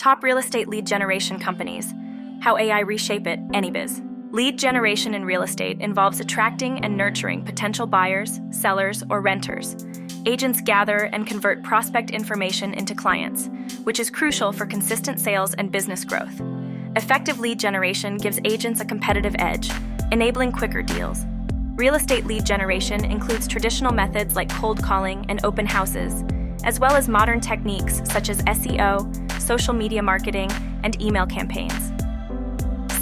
Top real estate lead generation companies. How AI reshape it, AnyBiz. Lead generation in real estate involves attracting and nurturing potential buyers, sellers, or renters. Agents gather and convert prospect information into clients, which is crucial for consistent sales and business growth. Effective lead generation gives agents a competitive edge, enabling quicker deals. Real estate lead generation includes traditional methods like cold calling and open houses, as well as modern techniques such as SEO, social media marketing, and email campaigns.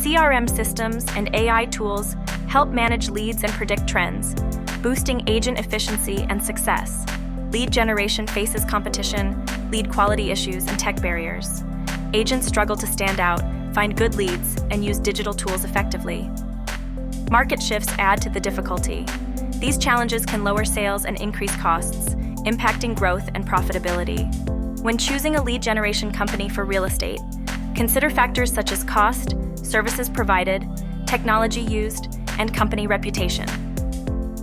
CRM systems and AI tools help manage leads and predict trends, boosting agent efficiency and success. Lead generation faces competition, lead quality issues, and tech barriers. Agents struggle to stand out, find good leads, and use digital tools effectively. Market shifts add to the difficulty. These challenges can lower sales and increase costs, impacting growth and profitability. When choosing a lead generation company for real estate, consider factors such as cost, services provided, technology used, and company reputation.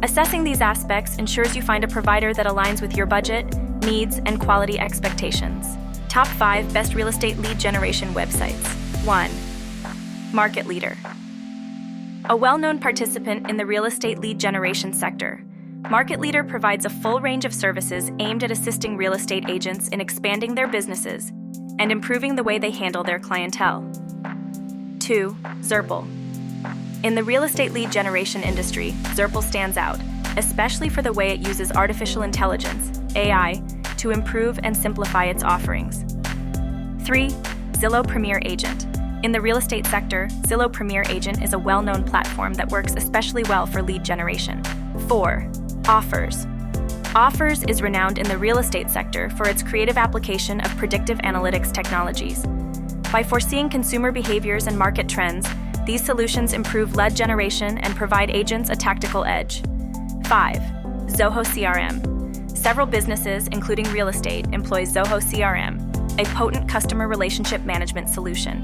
Assessing these aspects ensures you find a provider that aligns with your budget, needs, and quality expectations. Top 5 Best Real Estate Lead Generation Websites. 1. Market Leader. A well-known participant in the real estate lead generation sector, Market Leader provides a full range of services aimed at assisting real estate agents in expanding their businesses and improving the way they handle their clientele. 2. Zerple. In the real estate lead generation industry, Zerple stands out, especially for the way it uses artificial intelligence, AI, to improve and simplify its offerings. 3. Zillow Premier Agent. In the real estate sector, Zillow Premier Agent is a well-known platform that works especially well for lead generation. 4. Offers. Offers is renowned in the real estate sector for its creative application of predictive analytics technologies. By foreseeing consumer behaviors and market trends, these solutions improve lead generation and provide agents a tactical edge. 5. Zoho CRM. Several businesses, including real estate, employ Zoho CRM, a potent customer relationship management solution.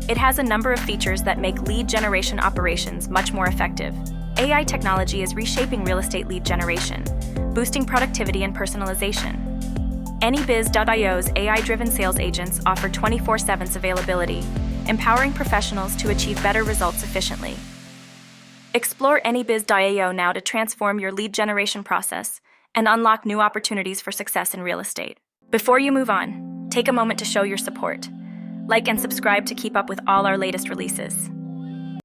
It has a number of features that make lead generation operations much more effective. AI technology is reshaping real estate lead generation, boosting productivity and personalization. AnyBiz.io's AI-driven sales agents offer 24/7 availability, empowering professionals to achieve better results efficiently. Explore AnyBiz.io now to transform your lead generation process and unlock new opportunities for success in real estate. Before you move on, take a moment to show your support. Like and subscribe to keep up with all our latest releases.